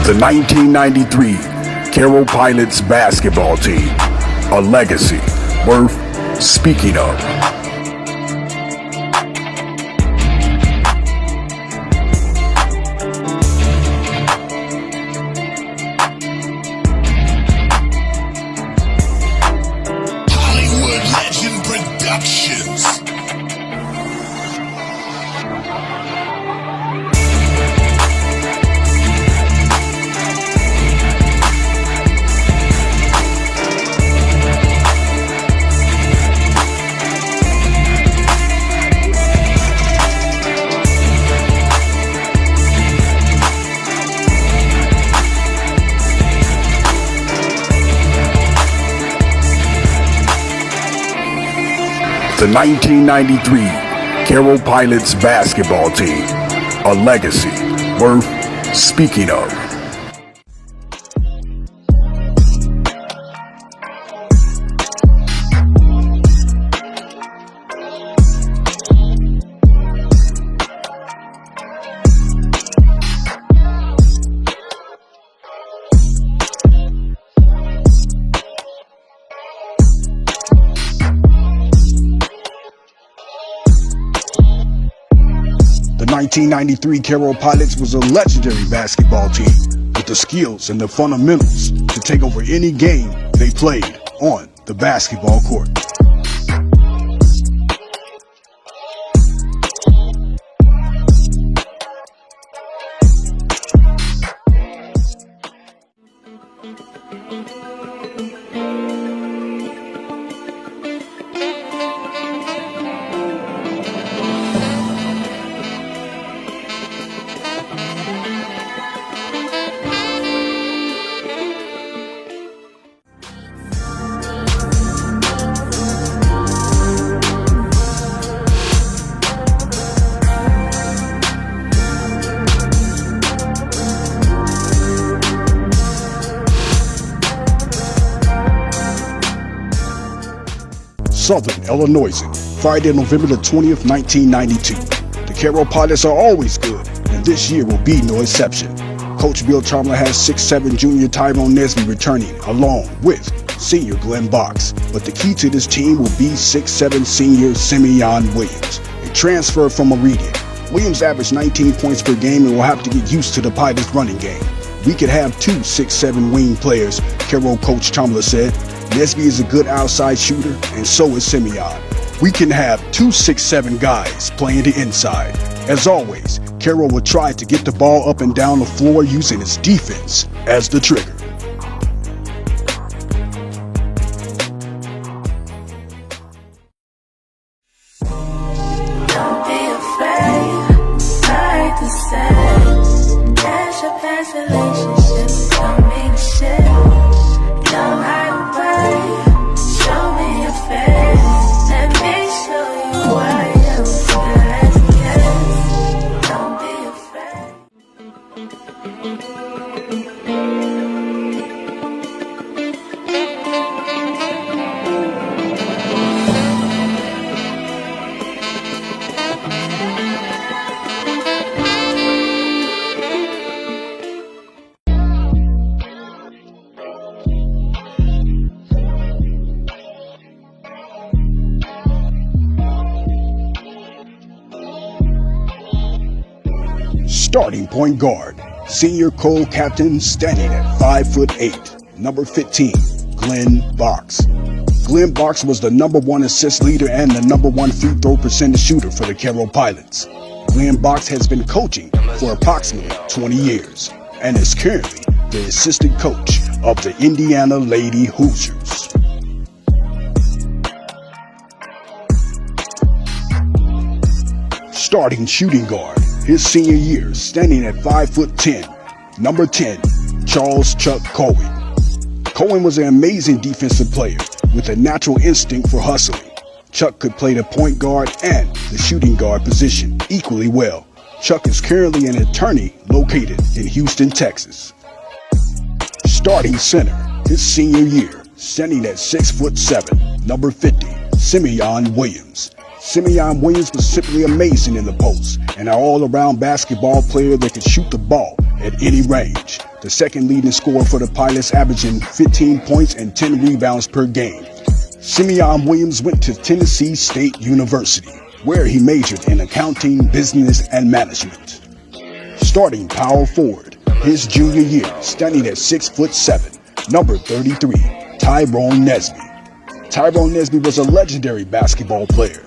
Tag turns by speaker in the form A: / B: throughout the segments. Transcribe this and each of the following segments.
A: The 1993 Cairo Pilots basketball team, a legacy worth speaking of.
B: Hollywood Legend Productions.
A: The 1993 Cairo Pilots basketball team, a legacy worth speaking of. The 1993 Cairo Pilots was a legendary basketball team with the skills and the fundamentals to take over any game they played on the basketball court. Southern Illinois, Friday, November the 20th, 1992. The Cairo Pilots are always good, and this year will be no exception. Coach Bill Chalmers has 6'7" junior Tyrone Nesby returning, along with senior Glenn Box. But the key to this team will be 6'7" senior Simeon Williams, a transfer from Meridian. Williams averaged 19 points per game and will have to get used to the Pilots running game. We could have two 6'7" wing players, Cairo coach Chalmers said. Nesby is a good outside shooter, and so is Simeon. We can have two 6'7" guys playing the inside. As always, Cairo will try to get the ball up and down the floor using his defense as the trigger.
C: Don't be afraid, I hate to say, that's your past relationship, don't mean shit. Don't hide away, show me your face, let me show you why I'm yes. Don't be afraid.
A: Starting point guard, senior co-captain standing at 5'8", number 15, Glenn Box. Glenn Box was the number 1 assist leader and the number 1 free throw percentage shooter for the Cairo Pilots. Glenn Box has been coaching for approximately 20 years and is currently the assistant coach of the Indiana Lady Hoosiers. Starting shooting guard, his senior year, standing at 5'10", number 10, Charles Chuck Cohen. Cohen was an amazing defensive player with a natural instinct for hustling. Chuck could play the point guard and the shooting guard position equally well. Chuck is currently an attorney located in Houston, Texas. Starting center, his senior year, standing at 6'7", number 50, Simeon Williams. Simeon Williams was simply amazing in the post and an all-around basketball player that could shoot the ball at any range. The second leading scorer for the Pilots, averaging 15 points and 10 rebounds per game. Simeon Williams went to Tennessee State University, where he majored in accounting, business, and management. Starting power forward, his junior year, standing at 6'7", number 33, Tyrone Nesby. Tyrone Nesby was a legendary basketball player.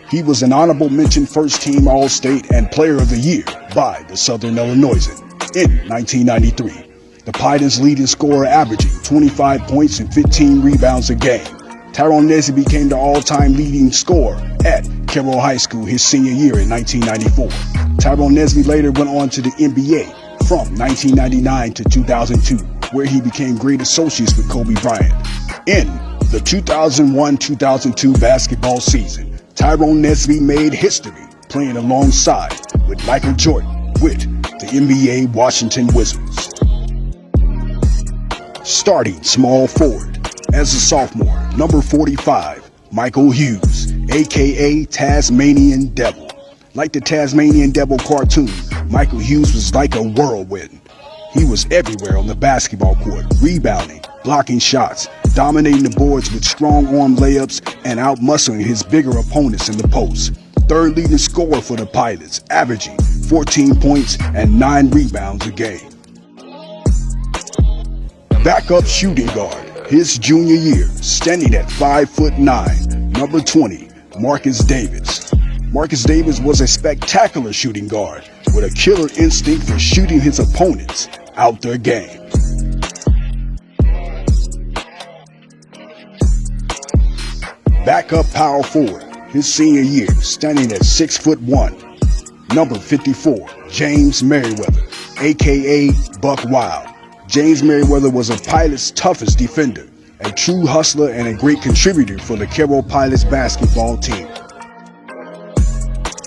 A: He was an honorable mention first-team All-State and Player of the Year by the Southern Illinoisans in 1993. The Pilots' leading scorer, averaging 25 points and 15 rebounds a game. Tyrone Nesby became the all-time leading scorer at Cairo High School his senior year in 1994. Tyrone Nesby later went on to the NBA from 1999 to 2002, where he became great associates with Kobe Bryant. In the 2001-2002 basketball season, Tyrone Nesby made history playing alongside with Michael Jordan with the NBA Washington Wizards. Starting small forward, as a sophomore, number 45, Michael Hughes, aka Tasmanian Devil. Like the Tasmanian Devil cartoon, Michael Hughes was like a whirlwind. He was everywhere on the basketball court, rebounding, blocking shots, dominating the boards with strong arm layups, and outmuscling his bigger opponents in the post. Third leading scorer for the Pilots, averaging 14 points and 9 rebounds a game. Backup shooting guard, his junior year, standing at 5'9", number 20, Marcus Davis. Marcus Davis was a spectacular shooting guard with a killer instinct for shooting his opponents out their game. Backup power forward, his senior year, standing at 6'1", number 54, James Merriweather, aka Buck Wild. James Merriweather was a Pilot's toughest defender, a true hustler and a great contributor for the Cairo Pilots basketball team.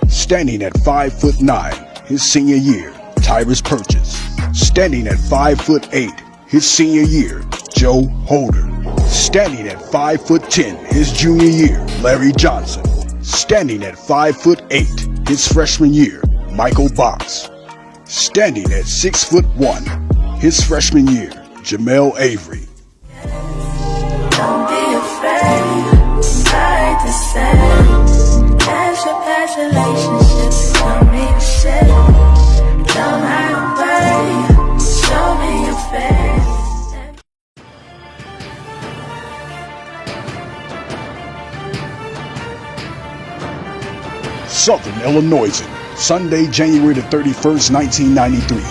A: Standing at 5'9", his senior year, Tyrus Purchase. Standing at 5'8", his senior year, Joe Holder. Standing at 5'10", his junior year, Larry Johnson. Standing at 5'8", his freshman year, Michael Box. Standing at 6'1", his freshman year, Jamel Avery.
C: Don't be afraid, hard to say. Past your past relationships don't mean shit. Don't hide away, show me your face.
A: Southern Illinoisan, Sunday, January the 31st, 1993.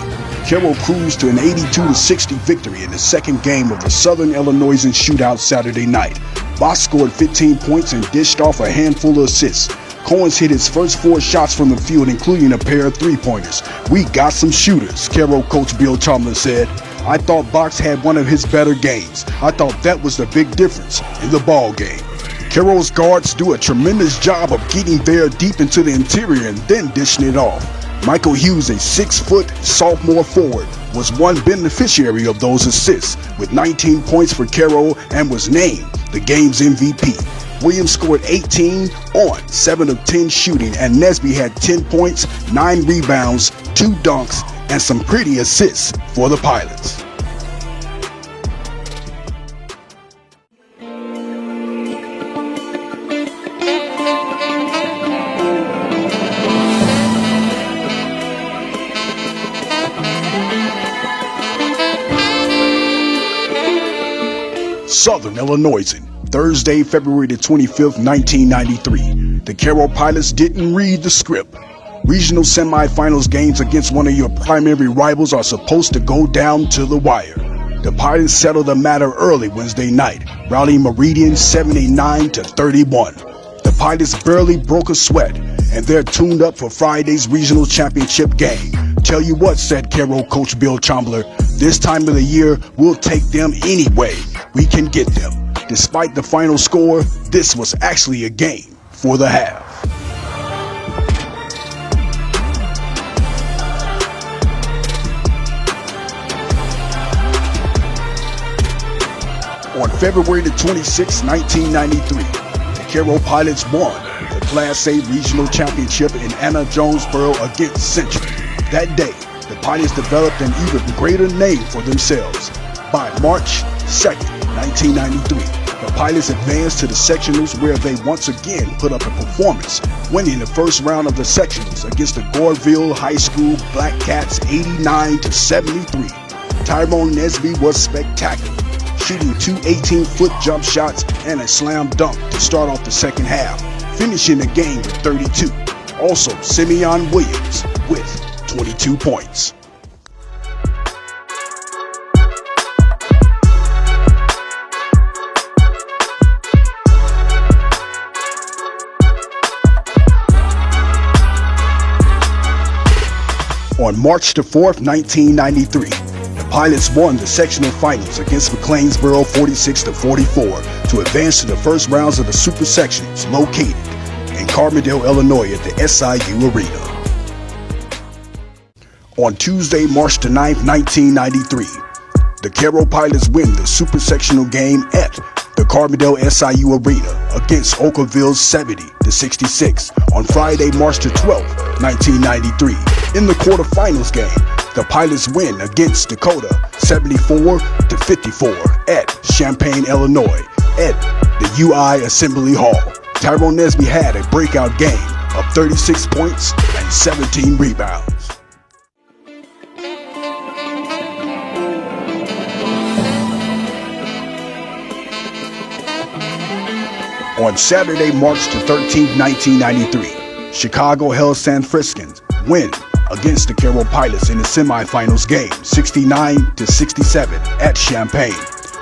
A: Cairo cruised to an 82-60 victory in the second game of the Southern Illinoisan shootout Saturday night. Box scored 15 points and dished off a handful of assists. Coens hit his first 4 shots from the field, including a pair of three-pointers. "We got some shooters," Cairo coach Bill Chalmers said. "I thought Box had one of his better games. I thought that was the big difference in the ball game." Cairo's guards do a tremendous job of getting there deep into the interior and then dishing it off. Michael Hughes, a 6-foot sophomore forward, was one beneficiary of those assists with 19 points for Cairo and was named the game's MVP. Williams scored 18 on 7 of 10 shooting, and Nesby had 10 points, 9 rebounds, 2 dunks, and some pretty assists for the Pilots. Southern Illinoisan, Thursday, February the 25th, 1993. The Cairo Pilots didn't read the script. Regional semifinals games against one of your primary rivals are supposed to go down to the wire. The Pilots settled the matter early Wednesday night, routing Meridian 79-31. The Pilots barely broke a sweat, and they're tuned up for Friday's regional championship game. "Tell you what," said Cairo coach Bill Chalmers, "this time of the year, we'll take them any way we can get them." Despite the final score, this was actually a game for the half. On February the 26th, 1993, the Cairo Pilots won the Class A Regional Championship in Anna Jonesboro against Central. That day, the Pilots developed an even greater name for themselves. By March 2nd, 1993, the Pilots advanced to the sectionals where they once again put up a performance, winning the first round of the sectionals against the Goreville High School Black Cats 89-73. Tyrone Nesby was spectacular, shooting two 18-foot jump shots and a slam dunk to start off the second half, finishing the game with 32. Also, Simeon Williams with 22 points. On March 4th, 1993, the Pilots won the sectional finals against McLeansboro 46-44 to advance to the first rounds of the Super Sectionals located in Carbondale, Illinois at the SIU Arena. On Tuesday, March 9th, 1993, the Cairo Pilots win the Super Sectional game at the Carbondale SIU Arena against Oakville 70-66 on Friday, March 12th, 1993. In the quarterfinals game, the Pilots win against Dakota 74-54 at Champaign, Illinois at the UI Assembly Hall. Tyrone Nesby had a breakout game of 36 points and 17 rebounds. On Saturday, March 13, 1993, Chicago held San Franciscans win against the Cairo Pilots in the semifinals game, 69-67 at Champaign.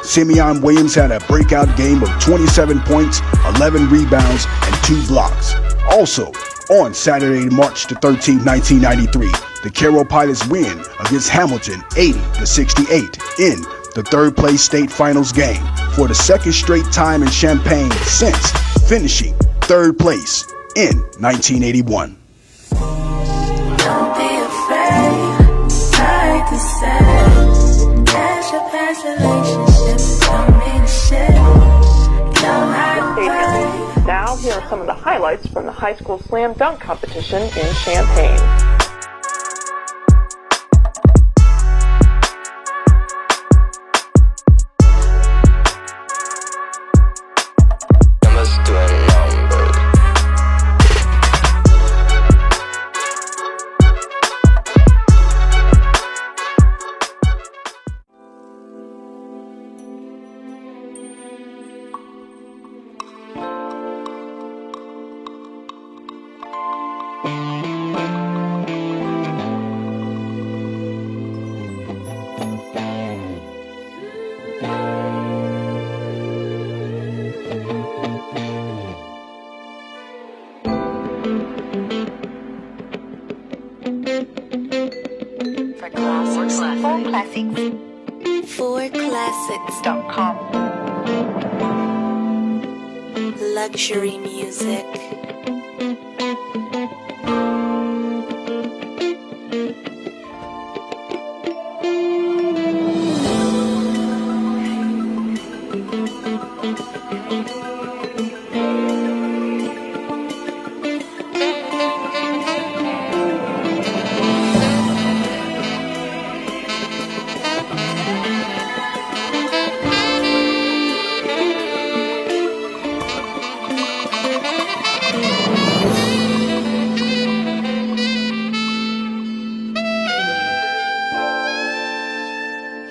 A: Simeon Williams had a breakout game of 27 points, 11 rebounds, and 2 blocks. Also, on Saturday, March 13, 1993, the Cairo Pilots win against Hamilton 80-68 in the third-place state finals game for the second straight time in Champaign since finishing third place in 1981.
C: Don't be afraid, like to say, that's your past relationship, don't mean shit. Don't hide away.
D: Now, here are some of the highlights from the high school slam dunk competition in Champaign.
E: ForClassics.com. Luxury music.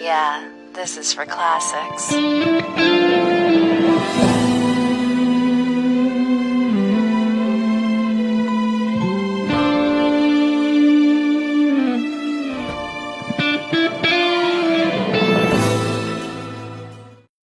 E: Yeah, this is for classics.